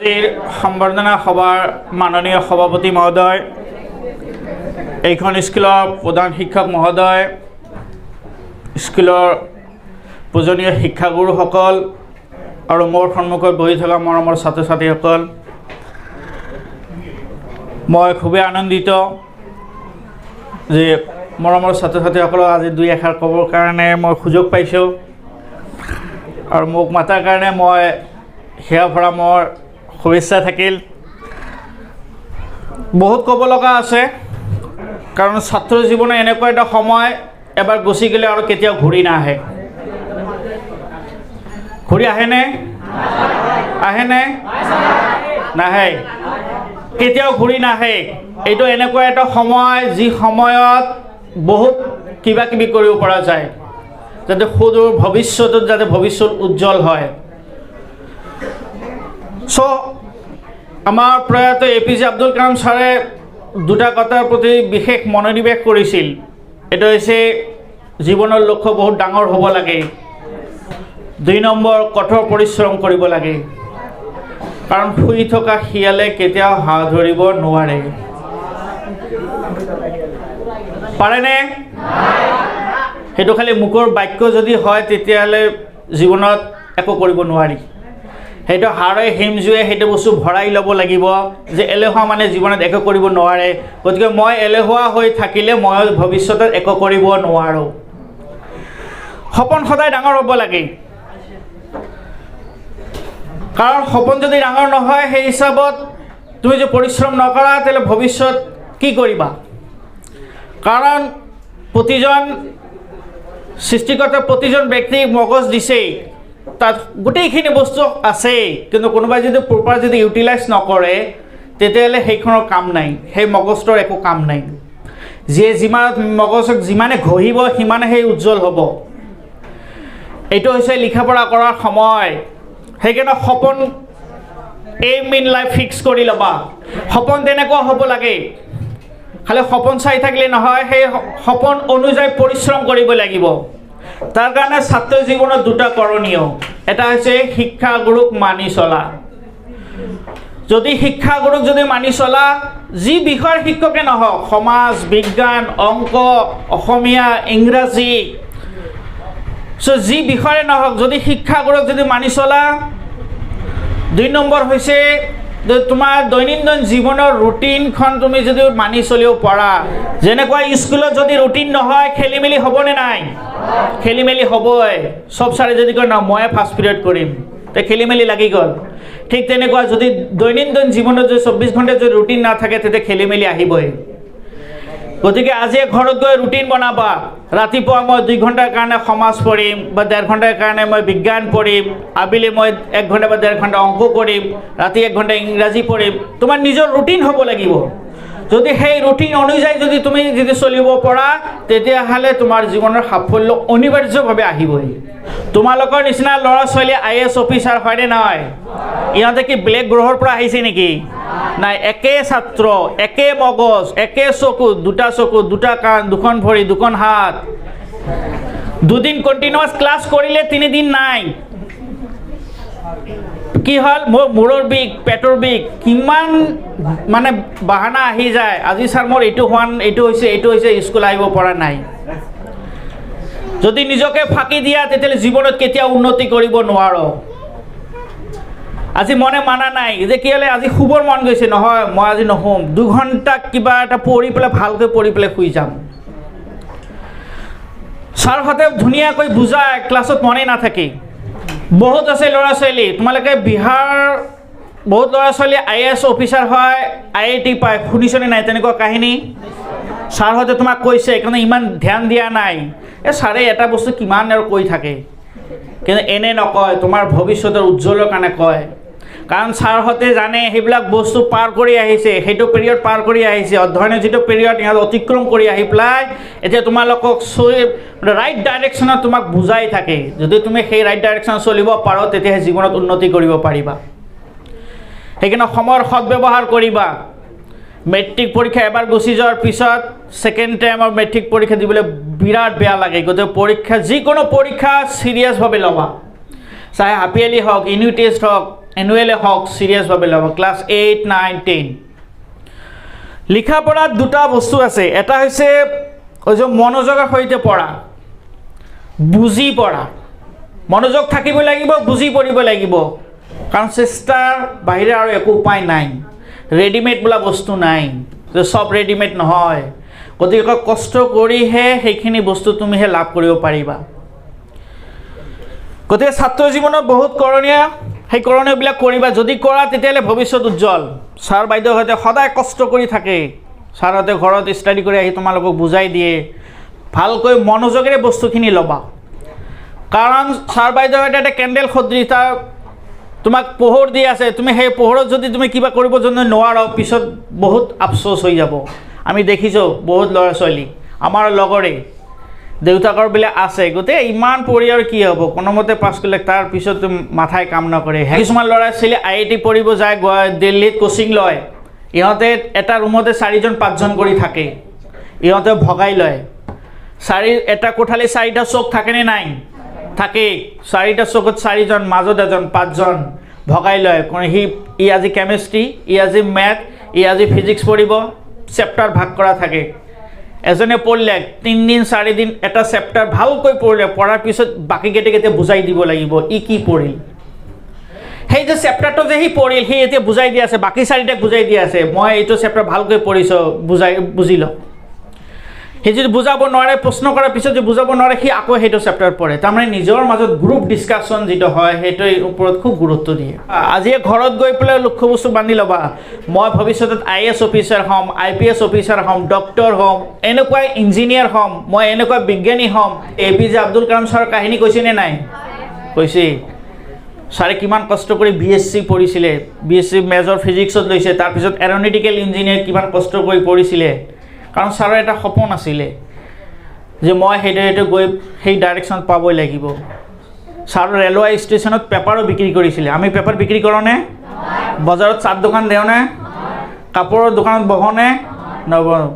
সম্বৰ্ধনা সভাৰ মাননীয় সভাপতি মহোদয়, এইখন স্কুলৰ প্ৰধান শিক্ষক মহোদয়, স্কুলৰ পূজনীয় শিক্ষাগুৰুসকল আৰু মোৰ সন্মুখত বহি থকা মৰমৰ ছাত্ৰ ছাত্ৰীসকল, মই খুবেই আনন্দিত যে মৰমৰ ছাত্ৰ ছাত্ৰীসকলক আজি দুই এষাৰ ক'বৰ কাৰণে মই সুযোগ পাইছোঁ আৰু মোক মাতাৰ কাৰণে মই সেয়া ভৰা মোৰ শুভেচ্ছা থাকিল। বহুত ক'ব লগা আছে, কাৰণ ছাত্ৰ জীৱনৰ এনেকুৱা এটা সময় এবাৰ গুচি গ'লে আৰু কেতিয়াও ঘূৰি নাহে। ঘূৰি আহেনে? আহেনে? নাহে, কেতিয়াও ঘূৰি নাহে। এইটো এনেকুৱা এটা সময় যি সময়ত বহুত কিবা কিবি কৰিব পৰা যায়, যাতে সুদূৰ ভৱিষ্যতত যাতে ভৱিষ্যত উজ্জ্বল হয়। আমাৰ প্ৰয়াত APJ আব্দুল কালাম ছাৰে দুটা কথাৰ প্ৰতি বিশেষ মনোনিৱেশ কৰিছিল। এইটো হৈছে জীৱনৰ লক্ষ্য বহুত ডাঙৰ হ'ব লাগে, 2 নম্বৰ কঠোৰ পৰিশ্ৰম কৰিব লাগে, কাৰণ শুই থকা শিয়ালে কেতিয়াও হাঁহ ধৰিব নোৱাৰে। পাৰেনে? সেইটো খালি মুখৰ বাক্য যদি হয় তেতিয়াহ'লে জীৱনত একো কৰিব নোৱাৰি। সেইটো হাড়ে হিমজুৱে সেইটো বস্তু ভৰাই ল'ব লাগিব যে এলেহুৱা মানে জীৱনত একো কৰিব নোৱাৰে, গতিকে মই এলেহুৱা হৈ থাকিলে মই ভৱিষ্যতত একো কৰিব নোৱাৰোঁ। সপোন সদায় ডাঙৰ হ'ব লাগে, কাৰণ সপোন যদি ডাঙৰ নহয় সেই হিচাপত তুমি যদি পৰিশ্ৰম নকৰা তেতিয়াহ'লে ভৱিষ্যত কি কৰিবা? কাৰণ প্ৰতিজন সৃষ্টিকৰ্তা প্ৰতিজন ব্যক্তিক মগজ দিছেই, তাত গোটেইখিনি বস্তু আছে, কিন্তু কোনোবাই যদি প্ৰপাৰ যদি ইউটিলাইজ নকৰে তেতিয়াহ'লে সেইখনৰ কাম নাই, সেই মগজটোৰ একো কাম নাই। যিয়ে মগজক যিমানে ঘঁহিব সিমানে সেই উজ্জ্বল হ'ব। এইটো হৈছে লিখা পঢ়া কৰাৰ সময়। সেইকাৰণে সপোন এইম ইন লাইফ ফিক্স কৰি ল'বা। সপোন তেনেকুৱা হ'ব লাগে, খালি সপোন চাই থাকিলে নহয়, সেই সপোন অনুযায়ী পৰিশ্ৰম কৰিব লাগিব। তাৰ কাৰণে ছাত্ৰ জীৱনত দুটা কৰণীয়, এটা হৈছে শিক্ষাগুৰুক মানি চলা। যদি শিক্ষাগুৰুক যদি মানি চলা, যি বিষয়ৰ শিক্ষকে নহওক, সমাজ, বিজ্ঞান, অংক, অসমীয়া, ইংৰাজী, যি বিষয়ে নহওক, যদি শিক্ষাগুৰুক যদি মানি চলা, 2 নম্বৰ হৈছে তোমাৰ দৈনন্দিন জীৱনৰ ৰুটিনখন তুমি যদি মানি চলিব পাৰা। যেনেকুৱা স্কুলত যদি ৰুটিন নহয় খেলি মেলি হ'বনে নাই? খেলি মেলি হ'বই। চব ছাৰে যদি কয় ন ময়ে ফাৰ্ষ্ট পিৰিয়ড কৰিম, তে খেলি মেলি লাগি গ'ল। ঠিক তেনেকুৱা যদি দৈনন্দিন জীৱনত যদি 24 ঘণ্টা যদি ৰুটিন নাথাকে তেতিয়া খেলি মেলি আহিবই। গতিকে আজি ঘৰত গৈ ৰুটিন বনাবা। ৰাতিপুৱা মই 2 ঘণ্টাৰ কাৰণে সমাজ পঢ়িম বা 1.5 ঘণ্টাৰ কাৰণে মই বিজ্ঞান পঢ়িম, আবেলি মই 1 ঘণ্টা বা 1.5 ঘণ্টা অংক কৰিম, ৰাতি 1 ঘণ্টা ইংৰাজী পঢ়িম। তোমাৰ নিজৰ ৰুটিন হ'ব লাগিব। যদি সেই ৰুটিন অনুযায়ী যদি তুমি যদি চলিব পৰা তেতিয়াহ'লে তোমাৰ জীৱনৰ সাফল্য অনিবাৰ্যভাৱে আহিবই। তোমালোকৰ নিচিনা ল'ৰা ছোৱালী IAS অফিচাৰ হয়নে নহয়? ইহঁতে কি বেলেগ গ্ৰহৰ পৰা আহিছে নেকি? নাই, একে ছাত্ৰ, একে মগজ, একে চকু, 2টা চকু, 2টা কাণ, 2খন ভৰি, 2খন হাত। 2 দিন কণ্টিনিউৱাছ ক্লাছ কৰিলে 3 দিন নাই। কি হ'ল? মোৰ মূৰৰ বিষ, পেটৰ বিষ, কিমান মানে বাহানা আহি যায়। আজি ছাৰ মোৰ এইটো হৈছে স্কুল আহিব পৰা নাই। যদি নিজকে ফাঁকি দিয়া তেতিয়াহ'লে জীৱনত কেতিয়াও উন্নতি কৰিব নোৱাৰো। আজি মনে মানা নাই যে কি হ'লে আজি শুবৰ মন গৈছে, নহয় মই আজি নুশুম, 2 ঘণ্টা কিবা এটা পঢ়ি পেলাই ভালকৈ পঢ়ি পেলাই শুই যাম। ছাৰহঁতে ধুনীয়াকৈ বুজায়, ক্লাছত মনে নাথাকে। বহুত আছে ল'ৰা ছোৱালী, তোমালোকে বিহাৰ বহুত ল'ৰা ছোৱালী IAS অফিচাৰ হয়, IIT পায়, শুনিছনে নাই তেনেকুৱা কাহিনী? ছাৰহঁতে তোমাক কৈছে, কিন্তু ইমান ধ্যান দিয়া নাই। ছাৰে এটা বস্তু কিমান আৰু কৈ থাকে, কিন্তু এনে নকয়, তোমাৰ ভৱিষ্যতৰ উজ্জ্বলৰ কাৰণে কয়। কাৰণ ছাৰহঁতে জানে সেইবিলাক বস্তু পাৰ কৰি আহিছে, সেইটো পিৰিয়ড পাৰ কৰি আহিছে, অধ্যয়নৰ যিটো পিৰিয়ড ইহঁত অতিক্ৰম কৰি আহি পেলাই এতিয়া তোমালোকক ৰাইট ডাইৰেকশ্যনত তোমাক বুজাই থাকে। যদি তুমি সেই ৰাইট ডাইৰেকশ্যনত চলিব পাৰো তেতিয়াহে জীৱনত উন্নতি কৰিব পাৰিবা। সেইকাৰণে সময়ৰ সদব্যৱহাৰ কৰিবা। মেট্ৰিক পৰীক্ষা এবাৰ গুচি যোৱাৰ পিছত সেকেন্ড টাইমৰ মেট্ৰিক পৰীক্ষা দিবলৈ বিৰাট বেয়া লাগে। গতিকে পৰীক্ষা যিকোনো পৰীক্ষা সিৰিয়াসভাৱে ল'বা, চাহে হাফ ইয়াৰলি হওক, ইউনিট টেষ্ট হওক, এনুৱেলে হওক চিৰিয়াছভাৱে ল'ব ক্লাছ 8, 9, 10 লিখা পঢ়াত দুটা বস্তু আছে এটা হৈছে মনোযোগৰ সৈতে পঢ়া বুজি পঢ়া মনোযোগ থাকিব লাগিব বুজি পঢ়িব লাগিব কাৰণ চেষ্টাৰ বাহিৰে আৰু একো উপায় নাই ৰেডিমেড বোলা বস্তু নাই যে সব ৰেডিমেড নহয় গতিকে কষ্ট কৰিহে সেইখিনি বস্তু তুমিহে লাভ কৰিব পাৰিবা গতিকে ছাত্ৰ জীৱনত বহুত কৰণীয় সেই কৰণীয়বিলাক কৰিবা যদি কৰা তেতিয়াহ'লে ভৱিষ্যত উজ্জ্বল ছাৰ বাইদেউহঁতে সদায় কষ্ট কৰি থাকে ছাৰহঁতে ঘৰত ষ্টাডি কৰি আহি তোমালোকক বুজাই দিয়ে ভালকৈ মনোযোগেৰে বস্তুখিনি ল'বা কাৰণ ছাৰ বাইদেউহঁতে এটা কেণ্ডেল সদৃশ তাৰ তোমাক পোহৰ দি আছে তুমি সেই পোহৰত যদি তুমি কিবা কৰিব যদি নোৱাৰা পিছত বহুত আফচোচ হৈ যাব আমি দেখিছোঁ বহুত ল'ৰা ছোৱালী আমাৰ লগৰে দেউতাকৰ বিলাক আছে গোটেই ইমান পঢ়ি আৰু কি হ'ব কোনোমতে পাছ কৰিলে তাৰ পিছত মাথাই কাম নকৰে কিছুমান ল'ৰা ছোৱালী IIT পঢ়িব যায় দিল্লীত কোচিং লয় ইহঁতে এটা ৰুমতে 4জন 5জন কৰি থাকে ইহঁতে ভগাই লয় এটা কোঠালি 4টা চক থাকেনে নাই থাকে 4টা চকত 4জন মাজত এজন 5জন ভগাই লয় ই আজি কেমিষ্ট্ৰি ই আজি মেথ ই আজি ফিজিক্স পঢ়িব চেপ্টাৰ ভাগ কৰা থাকে এজনে পঢ়িলে 3 দিন 4 দিন এটা চেপ্টাৰ ভালকৈ পঢ়িলে পঢ়াৰ পিছত বাকি কেইটা বুজাই দিব লাগিব ই কি পঢ়িল সেই যে চেপ্টাৰটো যে সি পঢ়িল সি এতিয়া বুজাই দি আছে বাকি 4টাক বুজাই দি আছে মই এইটো চেপ্টাৰ ভালকৈ পঢ়িছো বুজি ল সেই যদি বুজাব নোৱাৰে প্ৰশ্ন কৰাৰ পিছত যে বুজাব নোৱাৰে সি আকৌ সেইটো চেপ্টাৰ পঢ়ে তাৰমানে নিজৰ মাজত গ্ৰুপ ডিছকাশ্যন যিটো হয় সেইটোৰ ওপৰত খুব গুৰুত্ব দিয়ে আজি ঘৰত গৈ পেলাই লক্ষ্যবস্তু বান্ধি ল'বা মই ভৱিষ্যতত IAS অফিচাৰ হ'ম IPS অফিচাৰ হ'ম ডক্টৰ হ'ম এনেকুৱা ইঞ্জিনিয়াৰ হ'ম মই এনেকুৱা বিজ্ঞানী হ'ম APJ আব্দুল কালাম ছাৰৰ কাহিনী কৈছেনে নাই কৈছে ছাৰে কিমান কষ্ট কৰি BSc পঢ়িছিলে BSc মেজৰ ফিজিক্সত লৈছে তাৰপিছত এৰ'নটিকেল ইঞ্জিনিয়াৰ কিমান কষ্ট কৰি পঢ়িছিলে কাৰণ ছাৰৰ এটা সপোন আছিলে যে মই সেইটো গৈ সেই ডাইৰেকশ্যনত পাবই লাগিব ছাৰ ৰেলৱে ষ্টেচনত পেপাৰো বিক্ৰী কৰিছিলে আমি পেপাৰ বিক্ৰী কৰোঁনে বজাৰত চাট দোকান দেওঁনে কাপোৰৰ দোকানত বহোঁনে নবহোঁ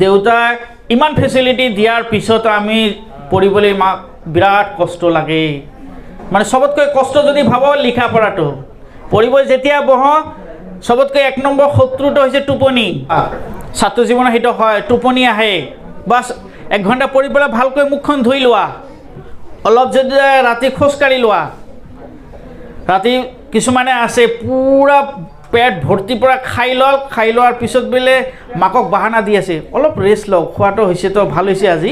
দেউতাই ইমান ফেচিলিটি দিয়াৰ পিছত আমি পঢ়িবলৈ মাক বিৰাট কষ্ট লাগে মানে সবতকৈ কষ্ট যদি ভাব লিখা পঢ়াটো পঢ়িব যেতিয়া বহোঁ সবতকৈ 1 নম্বৰ শত্ৰুটো হৈছে টোপনি ছাত্ৰ জীৱনৰ সেইটো হয় টোপনি আহে বাছ 1 ঘণ্টা পঢ়ি পেলাই ভালকৈ মুখখন ধুই লোৱা অলপ যদি ৰাতি খোজকাঢ়ি লোৱা ৰাতি কিছুমানে আছে পুৰা পেট ভৰ্তি পৰা খাই লোৱাৰ পিছত বোলে মাকক বাহানা দি আছে অলপ ৰেষ্ট লওক খোৱাটো হৈছে তো ভাল হৈছে আজি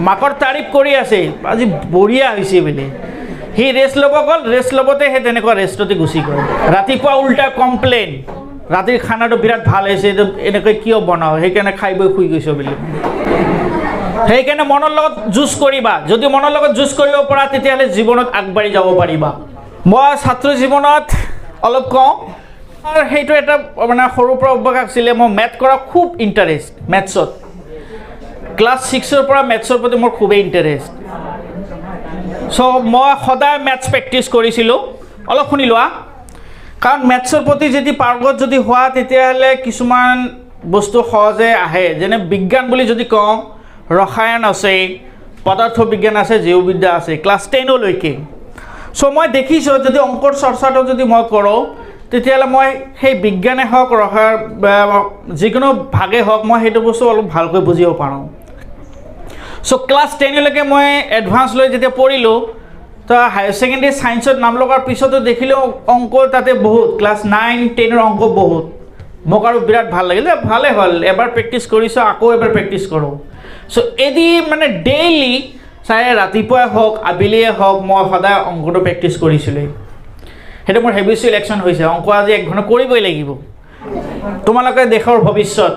মাকৰ তাৰিফ কৰি আছে আজি বঢ়িয়া হৈছে বোলে সি ৰেষ্ট ল'ব গ'ল ৰেষ্ট ল'বতে সেই তেনেকুৱা ৰেষ্টতে গুচি গ'ল ৰাতিপুৱা উল্টা কমপ্লেইন ৰাতিৰ খানাটো বিৰাট ভাল হৈছে এনেকৈ কিয় বনাওঁ সেইকাৰণে খাই বৈ শুই গৈছোঁ বুলি সেইকাৰণে মনৰ লগত যুঁজ কৰিবা যদি মনৰ লগত যুঁজ কৰিব পৰা তেতিয়াহ'লে জীৱনত আগবাঢ়ি যাব পাৰিবা মই ছাত্ৰ জীৱনত অলপ কওঁ আৰু সেইটো এটা মানে সৰুৰ পৰা অভ্যাস আছিলে মই মেথ কৰা খুব ইণ্টাৰেষ্ট মেথছত ক্লাছ 6ৰ পৰা মেথছৰ প্ৰতি মোৰ খুবেই ইণ্টাৰেষ্ট চ' মই সদায় মেথছ প্ৰেক্টিছ কৰিছিলোঁ অলপ শুনি লোৱা কাৰণ মেথছৰ প্ৰতি যদি পাৰ্গত যদি হোৱা তেতিয়াহ'লে কিছুমান বস্তু সহজে আহে যেনে বিজ্ঞান বুলি যদি কওঁ ৰসায়ন আছে পদাৰ্থ বিজ্ঞান আছে জীৱবিদ্যা আছে ক্লাছ 10লৈকে চ' মই দেখিছোঁ যদি অংকৰ চৰ্চাটো যদি মই কৰোঁ তেতিয়াহ'লে মই সেই বিজ্ঞানে হওক ৰসায়ন যিকোনো ভাগে হওক মই সেইটো বস্তু অলপ ভালকৈ বুজিব পাৰোঁ চ' ক্লাছ 10লৈকে মই এডভান্স লৈ যেতিয়া পঢ়িলোঁ তো হায়াৰ ছেকেণ্ডেৰী ছায়েন্সত নাম লগাৰ পিছতো দেখিলোঁ অংক তাতে বহুত ক্লাছ 9, 10ৰ অংক বহুত মোক আৰু বিৰাট ভাল লাগিল ভালে হ'ল এবাৰ প্ৰেক্টিছ কৰিছোঁ আকৌ এবাৰ প্ৰেক্টিছ কৰোঁ চ' এদি মানে ডেইলি চাই ৰাতিপুৱাই হওক আবেলিয়ে হওক মই সদায় অংকটো প্ৰেক্টিছ কৰিছিলোঁ সেইটো মোৰ হেবিট চিলেকশ্যন হৈছে অংক আজি 1 ঘণ্টা কৰিবই লাগিব তোমালোকে দেশৰ ভৱিষ্যত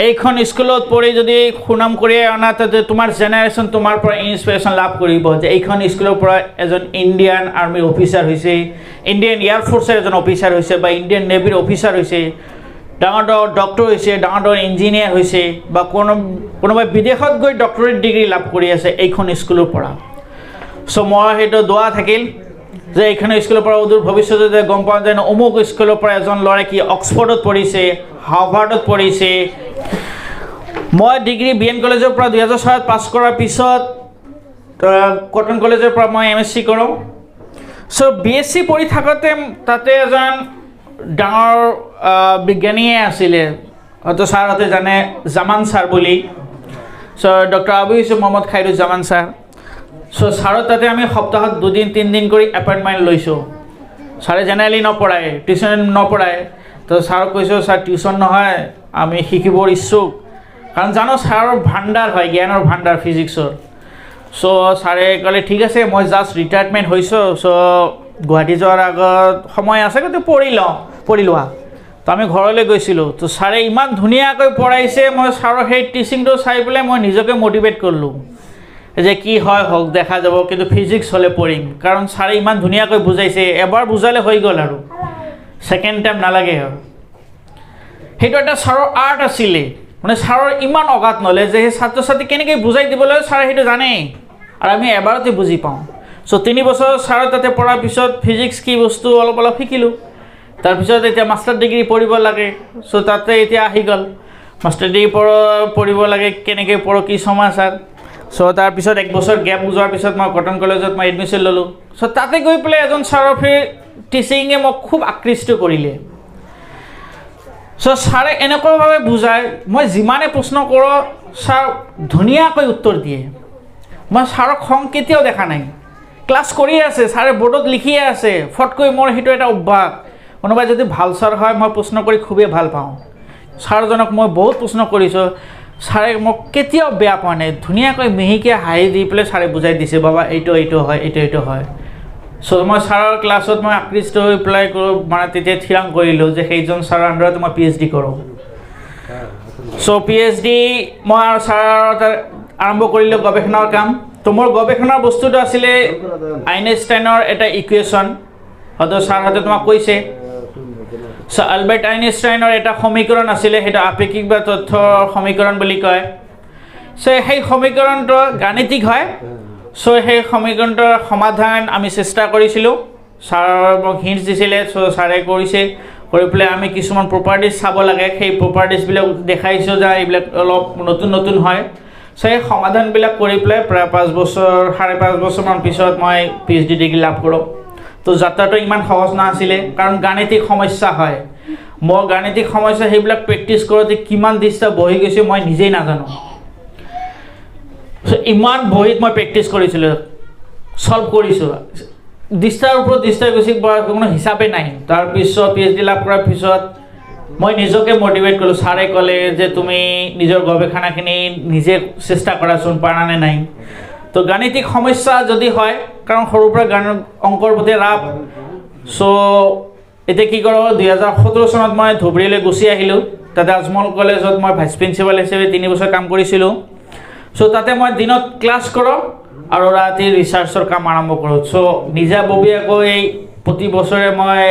এইখন স্কুলত পঢ়ি যদি সুনাম কৰি অনা তাতে তোমাৰ জেনেৰেশ্যন তোমাৰ পৰা ইনস্পিৰেশ্যন লাভ কৰিব যে এইখন স্কুলৰ পৰা এজন ইণ্ডিয়ান আৰ্মিৰ অফিচাৰ হৈছে ইণ্ডিয়ান এয়াৰ ফ'ৰ্চৰ এজন অফিচাৰ হৈছে বা ইণ্ডিয়ান নেভিৰ অফিচাৰ হৈছে ডাঙৰ ডাঙৰ ডক্টৰ হৈছে ডাঙৰ ডাঙৰ ইঞ্জিনিয়াৰ হৈছে বা কোনোবাই বিদেশত গৈ ডক্টৰেট ডিগ্ৰী লাভ কৰি আছে এইখন স্কুলৰ পৰা চ' মই সেইটো দোৱা থাকিল যে এইখন স্কুলৰ পৰা অদূৰ ভৱিষ্যতে গম পাওঁ যে অমুক স্কুলৰ পৰা এজন ল'ৰাই কি অক্সফৰ্ডত পঢ়িছে হাৰ্ভাৰ্ডত পঢ়িছে মই ডিগ্ৰী BN কলেজৰ পৰা 2006 পাছ কৰাৰ পিছত কটন কলেজৰ পৰা মই MSc কৰোঁ চ' BSc পঢ়ি থাকোঁতে তাতে এজন ডাঙৰ বিজ্ঞানীয়ে আছিলে, হয়তো ছাৰহঁতে জানে, জামান ছাৰ বুলি। চ' ডক্টৰ আবু ইউছুফ মহম্মদ খাইৰুজ্জামান ছাৰ। চ' ছাৰৰ তাতে আমি সপ্তাহত 2-3 দিন কৰি এপইণ্টমেণ্ট লৈছোঁ। ছাৰে জেনেৰেলি নপঢ়ায়, টিউশ্যন নপঢ়ায়। তো ছাৰক কৈছোঁ, ছাৰ টিউশ্যন নহয়, আমি শিকিবৰ ইচ্ছুক, কাৰণ জানো ছাৰৰ ভাণ্ডাৰ হয়, জ্ঞানৰ ভাণ্ডাৰ ফিজিক্সৰ। চ' ছাৰে ক'লে ঠিক আছে, মই জাষ্ট ৰিটায়াৰমেণ্ট হৈছোঁ, চ' গুৱাহাটী যোৱাৰ আগত সময় আছে, কিন্তু পঢ়ি লোৱা। তো আমি ঘৰলৈ গৈছিলোঁ। তো ছাৰে ইমান ধুনীয়াকৈ পঢ়াইছে, মই ছাৰৰ সেই টিচিংটো চাই পেলাই মই নিজকে মটিভেট কৰিলোঁ যে কি হয় হওক, দেখা যাব, কিন্তু ফিজিক্স হ'লে পঢ়িম, কাৰণ ছাৰে ইমান ধুনীয়াকৈ বুজাইছে, এবাৰ বুজালে হৈ গ'ল আৰু ছেকেণ্ড টাইম নালাগে আৰু। সেইটো এটা ছাৰৰ আৰ্ট আছিলে, মানে ছাৰৰ ইমান অগাধ নলেজ যে সেই ছাত্ৰ ছাত্ৰীক কেনেকৈ বুজাই দিবলৈ ছাৰে সেইটো জানেই, আৰু আমি এবাৰতে বুজি পাওঁ। চ' 3 বছৰ ছাৰৰ তাতে পঢ়াৰ পিছত ফিজিক্স কি বস্তু অলপ অলপ শিকিলোঁ। তাৰপিছত এতিয়া মাষ্টাৰ ডিগ্ৰী পঢ়িব লাগে। চ' তাতে এতিয়া আহি গ'ল মাষ্টাৰ ডিগ্ৰী পঢ়িব লাগে, কেনেকৈ পঢ়ো, কি সমাচাৰ। চ' তাৰপিছত 1 বছৰ গেপ যোৱাৰ পিছত মই কটন কলেজত মই এডমিশ্যন ল'লোঁ। চ' তাতে গৈ পেলাই এজন ছাৰৰ সেই টিচিঙে মোক খুব আকৃষ্ট কৰিলে। চ' ছাৰে এনেকুৱাভাৱে বুজায়, মই যিমানে প্ৰশ্ন কৰোঁ ছাৰ ধুনীয়াকৈ উত্তৰ দিয়ে। মই ছাৰক খং কেতিয়াও দেখা নাই। ক্লাছ কৰিয়ে আছে, ছাৰে বৰ্ডত লিখিয়ে আছে, ফটকৈ মোৰ সেইটো এটা অভ্যাস। কোনোবাই যদি ভাল ছাৰ হয়, মই প্ৰশ্ন কৰি খুবেই ভাল পাওঁ। ছাৰজনক মই বহুত প্ৰশ্ন কৰিছোঁ, ছাৰে মোক কেতিয়াও বেয়া পোৱা নাই, ধুনীয়াকৈ মিহিকৈ হাঁহি দি পেলাই ছাৰে বুজাই দিছে, বাবা এইটো হয়, এইটো হয়। চ' মই ছাৰৰ ক্লাছত মই আকৃষ্ট হৈ পেলাই মানে তেতিয়া থিৰাং কৰিলোঁ যে সেইজন ছাৰৰ আণ্ডাৰতে মই PhD কৰোঁ। চ' PhD মই আৰু ছাৰৰ আৰম্ভ কৰিলোঁ গৱেষণাৰ কাম। তো মোৰ গৱেষণাৰ বস্তুটো আছিলে আইনষ্টাইনৰ এটা ইকুৱেশ্যন, হয়তো ছাৰহঁতে তোমাক কৈছে। চ' আলবাৰ্ট আইনষ্টাইনৰ এটা সমীকৰণ আছিলে, সেইটো আপেক্ষিক বা তথ্যৰ সমীকৰণ বুলি কয়। চ' সেই সমীকৰণটো গাণিতিক হয়। চ' সেই সমীকৰণটোৰ সমাধান আমি চেষ্টা কৰিছিলোঁ, ছাৰৰ মোক হিণ্টছ দিছিলে। চ' ছাৰে কৰিছে, কৰি পেলাই আমি কিছুমান প্ৰপাৰ্টিজ চাব লাগে, সেই প্ৰপাৰ্টিজবিলাক দেখাইছোঁ যে এইবিলাক অলপ নতুন হয়। চ' সেই সমাধানবিলাক কৰি পেলাই প্ৰায় 5-5.5 বছৰমান পিছত মই PhD ডিগ্ৰী লাভ কৰোঁ। তো যাত্ৰাটো ইমান সহজ নাছিলে, কাৰণ গাণিতিক সমস্যা হয়। মই গাণিতিক সমস্যা সেইবিলাক প্ৰেক্টিছ কৰোঁতে কিমান দিস্তা বহি গৈছে মই নিজেই নাজানো। ইমান বহীত মই প্ৰেক্টিছ কৰিছিলোঁ, ছল্ভ কৰিছোঁ, দিস্তাৰ ওপৰত দিস্তা গৈছে, কোনো হিচাপে নাই। তাৰপিছত PhD লাভ কৰাৰ পিছত মই নিজকে মটিভেট কৰিলোঁ। ছাৰে ক'লে যে তুমি নিজৰ গৱেষণাখিনি নিজে চেষ্টা কৰাচোন, পাৰা নে নাই। তো গাণিতিক সমস্যা যদি হয়, কাৰণ সৰুৰ পৰা অংকৰ প্ৰতি ৰাপ। চ' এতিয়া কি কৰোঁ, 2017 চনত মই ধুবুৰীলৈ গুচি আহিলোঁ। তাতে আজমল কলেজত মই ভাইচ প্ৰিন্সিপাল হিচাপে 3 বছৰ কাম কৰিছিলোঁ। চ' তাতে মই দিনত ক্লাছ কৰোঁ আৰু ৰাতি ৰিচাৰ্চৰ কাম আৰম্ভ কৰোঁ। চ' নিজাববীয়াকৈ প্ৰতি বছৰে মই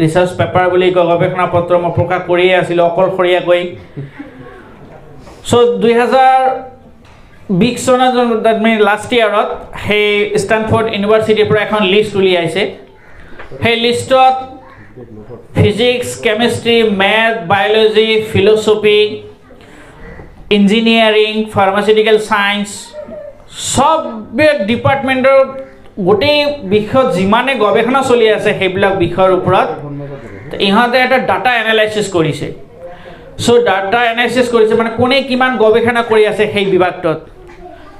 ৰিচাৰ্চ পেপাৰ বুলি কয়, গৱেষণা পত্ৰ মই প্ৰকাশ কৰিয়ে আছিলোঁ অকলশৰীয়াকৈ। চ' 2020 চনত লাষ্ট ইয়াৰত সেই ষ্টেনফৰ্ড ইউনিভাৰ্চিটিৰ পৰা এখন লিষ্ট উলিয়াইছে। সেই লিষ্টত physics, chemistry, math, biology, philosophy, engineering, pharmaceutical science, চব ডিপাৰ্টমেণ্টৰ গোটেই বিষয়ত যিমানে গৱেষণা চলি আছে সেইবিলাক বিষয়ৰ ওপৰত ইহঁতে এটা ডাটা এনালাইচিছ কৰিছে। চ' ডাটা এনালাইচিছ কৰিছে মানে কোনে কিমান গৱেষণা কৰি আছে সেই বিভাগটোত,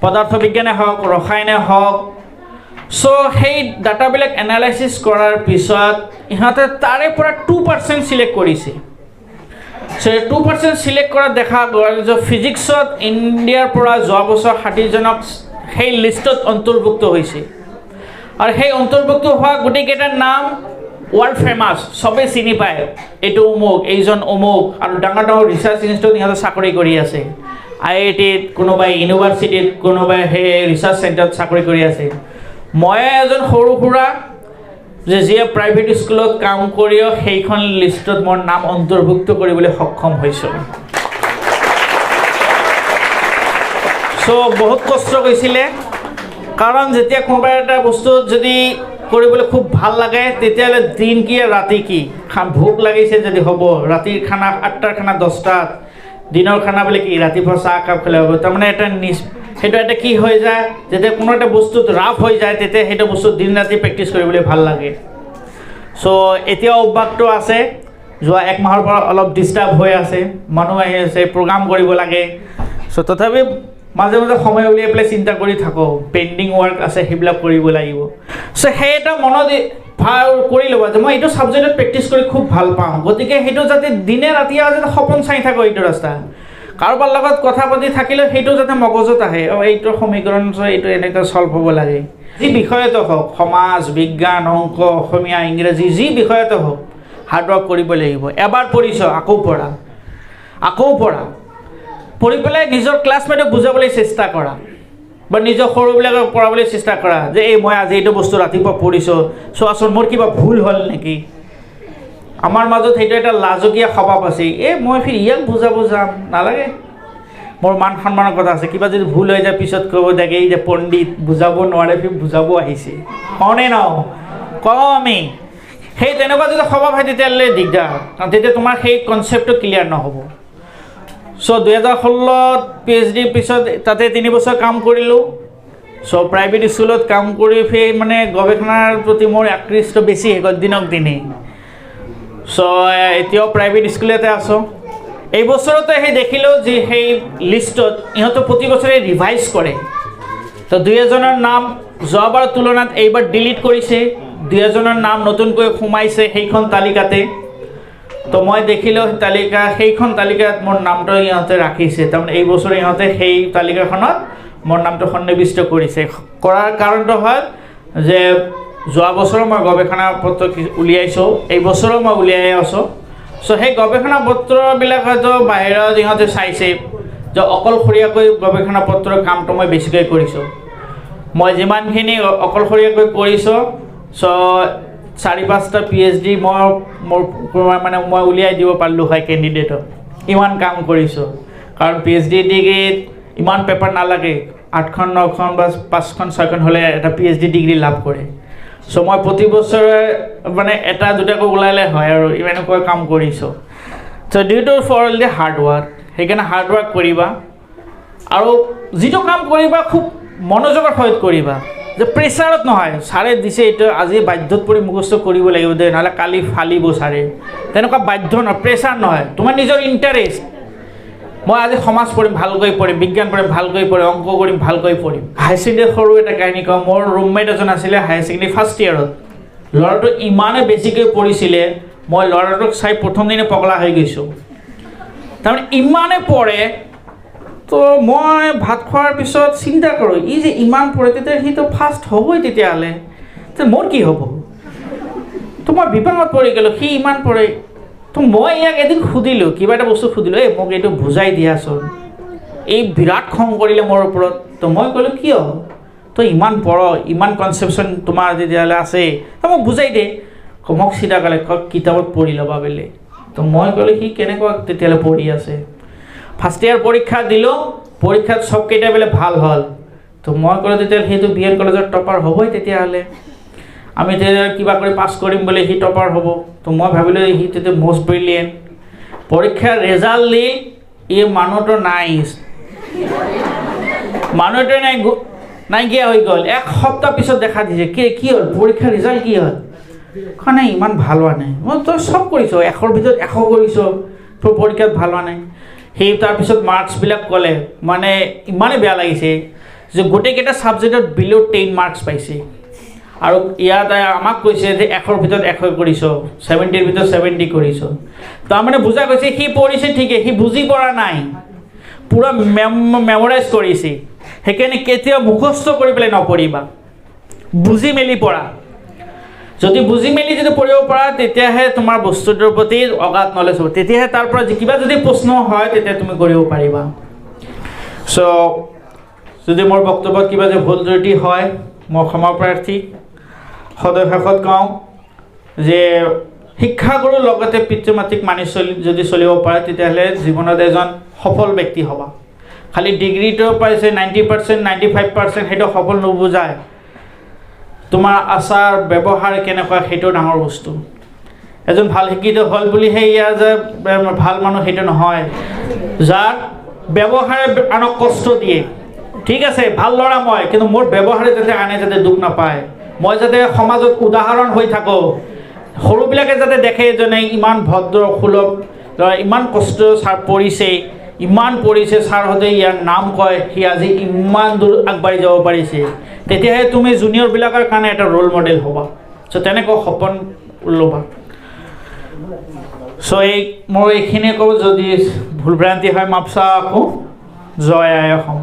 পদাৰ্থ বিজ্ঞানে হওক, ৰসায়নে হওক। চ' সেই ডাটাবিলাক এনালাইচিছ কৰাৰ পিছত ইহঁতে তাৰে পৰা 2% চিলেক্ট কৰিছে। চ' 2% চিলেক্ট কৰা দেখা গ'ল যে ফিজিক্সত ইণ্ডিয়াৰ পৰা যোৱা বছৰ 60জনক সেই লিষ্টত অন্তৰ্ভুক্ত হৈছে। আৰু সেই অন্তৰ্ভুক্ত হোৱা গোটেইকেইটাৰ নাম ৱৰ্ল্ড ফেমাছ, চবেই চিনি পায়, এইটো অমুক, এইজন অমুক, আৰু ডাঙৰ ডাঙৰ ৰিচাৰ্চ ইনষ্টিটিউট ইহঁতে চাকৰি কৰি আছে। IITত, কোনোবাই ইউনিভাৰ্চিটিত, কোনোবাই সেই ৰিচাৰ্চ চেণ্টাৰত চাকৰি কৰি আছে। মই এজন সৰু সুৰা যিয়ে প্ৰাইভেট স্কুলত কাম কৰিও সেইখন লিষ্টত মোৰ নাম অন্তৰ্ভুক্ত কৰিবলৈ সক্ষম হৈছোঁ। চ' বহুত কষ্ট কৰিছিলে, কাৰণ যেতিয়া কোনোবা এটা বস্তু যদি কৰিবলৈ খুব ভাল লাগে তেতিয়াহ'লে দিন কি ৰাতি কি, ভোক লাগিছে যদি হ'ব, ৰাতিৰ খানা 8টাৰ খানা 10টাত, দিনৰ খানা বোলে কি ৰাতিপুৱা চাহ একাপ খালে হ'ব। তাৰমানে এটা সেইটো এটা কি হৈ যায়, যেতিয়া কোনো এটা বস্তুত ৰাফ হৈ যায় তেতিয়া সেইটো বস্তু দিন ৰাতি প্ৰেক্টিছ কৰিবলৈ ভাল লাগে। চ' এতিয়া অভ্যাসটো আছে, যোৱা 1 মাহৰ পৰা অলপ ডিষ্টাৰ্ব হৈ আছে, মানুহ আহি আছে, প্ৰগ্ৰাম কৰিব লাগে। চ' তথাপি মাজে মাজে সময় উলিয়াই পেলাই চিন্তা কৰি থাকোঁ, পেইণ্টিং ৱৰ্ক আছে সেইবিলাক কৰিব লাগিব। চ' সেই এটা মনত ভাল কৰি ল'বা যে মই এইটো ছাবজেক্টত প্ৰেক্টিছ কৰি খুব ভাল পাওঁ, গতিকে সেইটো যাতে দিনে ৰাতিয়ে যাতে সপোন চাই থাকোঁ এইটো ৰাস্তা। কাৰোবাৰ লগত কথা পাতি থাকিলেও সেইটো যাতে মগজত আহে, এইটো সমীকৰণ এইটো এনেকৈ ছল্ভ হ'ব লাগে। যি বিষয়তে হওক, সমাজ, বিজ্ঞান, অংক, অসমীয়া, ইংৰাজী, যি বিষয়তে হওক হাৰ্ডৱৰ্ক কৰিব লাগিব। এবাৰ পঢ়িছ আকৌ পঢ়া, আকৌ পঢ়া, পঢ়ি পেলাই নিজৰ ক্লাছমেটক বুজাবলৈ চেষ্টা কৰা বা নিজৰ সৰুবিলাকক পঢ়াবলৈ চেষ্টা কৰা যে এই মই আজি এইটো বস্তু ৰাতিপুৱা পঢ়িছোঁ, চোৱাচোন মোৰ কিবা ভুল হ'ল নেকি। আমাৰ মাজত সেইটো এটা লাজকীয়া স্বভাৱ আছে, মই ইয়াক বুজাব যাম, নালাগে, মোৰ মান সন্মানৰ কথা আছে। কিবা যদি ভুল হৈ যায় পিছত ক'ব থাকে এই যে পণ্ডিত বুজাব নোৱাৰে, বুজাব আহিছে, কওঁনে ন কওঁ আমি। সেই তেনেকুৱা যদি স্বভাৱ হয় তেতিয়াহ'লে দিগদাৰ, কাৰণ তেতিয়া তোমাৰ সেই কনচেপ্টটো ক্লিয়াৰ নহ'ব। চ' 2016 PhD পিছত তাতে 3 বছৰ কাম কৰিলোঁ। চ' প্ৰাইভেট স্কুলত কাম কৰি সেই মানে গৱেষণাৰ প্ৰতি মোৰ আকৃষ্ট বেছি হৈ গ'ল দিনক দিনে। চ' এতিয়াও প্ৰাইভেট স্কুলতে আছোঁ। এই বছৰতে সেই দেখিলোঁ যে সেই লিষ্টত ইহঁতে প্ৰতি বছৰে ৰিভাইজ কৰে, তো 2-এজনৰ নাম যোৱাবাৰৰ তুলনাত এইবাৰ ডিলিট কৰিছে, 2-এজনৰ নাম নতুনকৈ সোমাইছে সেইখন তালিকাতে। তো মই দেখিলোঁ সেইখন তালিকাত মোৰ নামটো ইহঁতে ৰাখিছে, তাৰমানে এই বছৰ ইহঁতে সেই তালিকাখনত মোৰ নামটো সন্নিৱিষ্ট কৰিছে। কৰাৰ কাৰণটো হ'ল যে যোৱা বছৰো মই গৱেষণা পত্ৰ উলিয়াইছোঁ, এই বছৰো মই উলিয়াই আছোঁ। চ' সেই গৱেষণা পত্ৰবিলাক হয়তো বাহিৰত ইহঁতে চাইছে যে অকলশৰীয়াকৈ গৱেষণা পত্ৰৰ কামটো মই বেছিকৈ কৰিছোঁ। মই যিমানখিনি অকলশৰীয়াকৈ কৰিছোঁ, চ' 4-5টা PhD মই উলিয়াই দিব পাৰিলোঁ হয় কেণ্ডিডেটক, ইমান কাম কৰিছোঁ। কাৰণ PhD ডিগ্ৰীত ইমান পেপাৰ নালাগে, 8খন 9খন বা 5খন 6খন হ'লে এটা PhD ডিগ্ৰী লাভ কৰে। চ' মই প্ৰতি বছৰে মানে 1-2টাকৈ ওলালে হয় আৰু এনেকুৱা কাম কৰিছোঁ। So' due to for the hard work, সেইকাৰণে হাৰ্ড ৱৰ্ক কৰিবা আৰু যিটো কাম কৰিবা খুব মনোযোগৰ সহিত কৰিবা, যে প্ৰেছাৰত নহয় ছাৰে দিছে এইটো আজি বাধ্যত পৰি মুখস্থ কৰিব লাগিব দে, নহ'লে কালি ফালিব ছাৰে, তেনেকুৱা বাধ্য নহয়, প্ৰেছাৰ নহয়, তোমাৰ নিজৰ ইণ্টাৰেষ্ট। মই আজি সমাজ পঢ়িম ভালকৈ পঢ়িম, বিজ্ঞান পঢ়িম ভালকৈ পঢ়িম, অংক কৰিম ভালকৈ পঢ়িম। হায়াৰ ছেকেণ্ডেৰী সৰু এটা কাহিনী কওঁ, মোৰ ৰুমমেট এজন আছিলে হায়াৰ ছেকেণ্ডেৰী ফাৰ্ষ্ট ইয়েৰত, ল'ৰাটো ইমানে বেছিকৈ পঢ়িছিলে, মই ল'ৰাটোক চাই প্ৰথম দিনে পগলা হৈ গৈছোঁ, তাৰমানে ইমানে পঢ়ে। তো মই ভাত খোৱাৰ পিছত চিন্তা কৰোঁ ই যে ইমান পঢ়ে তেতিয়া সিটো ফাৰ্ষ্ট হ'বই, তেতিয়াহ'লে মোৰ কি হ'ব। তো মই বিপাঙত পৰি গ'লোঁ, সি ইমান পঢ়ে। তো মই ইয়াক এদিন সুধিলোঁ, কিবা এটা বস্তু সুধিলোঁ, মোক এইটো বুজাই দিয়াচোন। এই বিৰাট খং কৰিলে মোৰ ওপৰত। তো মই ক'লোঁ কিয়, তই ইমান পঢ়, ইমান কনচেপশ্যন তোমাৰ তেতিয়াহ'লে আছে, তো মোক বুজাই দে। মোক চিধা ক'লে কিতাপত পঢ়ি ল'বা বেলেগ। তো মই ক'লোঁ সি কেনেকুৱা তেতিয়াহ'লে পঢ়ি আছে। ফাৰ্ষ্ট ইয়াৰ পৰীক্ষা দিলোঁ, পৰীক্ষাত চবকেইটা বোলে ভাল হ'ল। তো মই ক'লোঁ তেতিয়াহ'লে সেইটো BN কলেজৰ টপাৰ হ'বই, তেতিয়াহ'লে আমি তেতিয়া কিবা কৰি পাছ কৰিম বুলি সি টপাৰ হ'ব। তো মই ভাবিলোঁ সি তেতিয়া মষ্ট ব্ৰিলিয়েণ্ট। পৰীক্ষাৰ ৰেজাল্ট দি এই মানুহটো মানুহটোৱে নাইকিয়া হৈ গ'ল। 1 সপ্তাহ পিছত দেখা দিছে, কি হ'ল পৰীক্ষাৰ ৰিজাল্ট কি হ'ল, নাই ইমান ভাল হোৱা নাই। মই তই চব কৰিছ, 100ৰ ভিতৰত 100 কৰিছ, তোৰ পৰীক্ষাত ভাল হোৱা নাই। সেই তাৰপিছত মাৰ্কছবিলাক ক'লে, মানে ইমানেই বেয়া লাগিছে যে গোটেইকেইটা ছাবজেক্টত বিল' 10 মাৰ্কছ পাইছে। আৰু ইয়াত আমাক কৈছে যে 100ৰ ভিতৰত 100 কৰিছ, 70ৰ ভিতৰত 70 কৰিছ। তাৰমানে বুজা গৈছে সি পঢ়িছে ঠিকেই, সি বুজি পৰা নাই, পূৰা মেমৰাইজ কৰিছে। সেইকাৰণে কেতিয়াও মুখস্থ কৰি পেলাই নপঢ়িবা, বুজি মেলি পঢ়া। যদি বুজি মেলি যদি পঢ়িব পাৰা তেতিয়াহে তোমাৰ বস্তুটোৰ প্ৰতি অগাধ নলেজ হ'ব, তেতিয়াহে তাৰ পৰা কিবা যদি প্ৰশ্ন হয় তেতিয়া তুমি কৰিব পাৰিবা। চ' যদি মোৰ বক্তব্যত কিবা যে ভুল ত্ৰুটি হয় মই ক্ষমা প্ৰাৰ্থী। সদয় শেষত কওঁ যে শিক্ষাগুৰুৰ লগতে পিতৃ মাতৃক মানি যদি চলিব পাৰে তেতিয়াহ'লে জীৱনত এজন সফল ব্যক্তি হ'বা। খালি ডিগ্ৰীটো পাইছে 90%, 95% সেইটো সফল নুবুজায়। তোমাৰ আচাৰ ব্যৱহাৰ কেনেকুৱা সেইটো ডাঙৰ বস্তু। এজন ভাল শিক্ষিত হ'ল বুলিহে ইয়াৰ যে ভাল মানুহ সেইটো নহয়। যাৰ ব্যৱহাৰে আনক কষ্ট দিয়ে, ঠিক আছে ভাল ল'ৰা মই, কিন্তু মোৰ ব্যৱহাৰে যাতে আনে যাতে দুখ নাপায়, মই যাতে সমাজত উদাহৰণ হৈ থাকোঁ, সৰুবিলাকে যাতে দেখে এজনে ইমান ভদ্ৰ সুলভ ল'ৰা, ইমান কষ্ট ছাৰ পৰিছে, ইমান পৰিছে, ছাৰহঁতে ইয়াৰ নাম কয়, সি আজি ইমান দূৰ আগবাঢ়ি যাব পাৰিছে, তেতিয়াহে তুমি জুনিয়ৰবিলাকৰ কাৰণে এটা ৰোল মডেল হ'বা। চ' তেনেকৈ সপোন ল'বা। চ' মই এইখিনিয়ে কওঁ, যদি ভুল ভ্ৰান্তি হয় মাপচা আকৌ জয় আই অসম।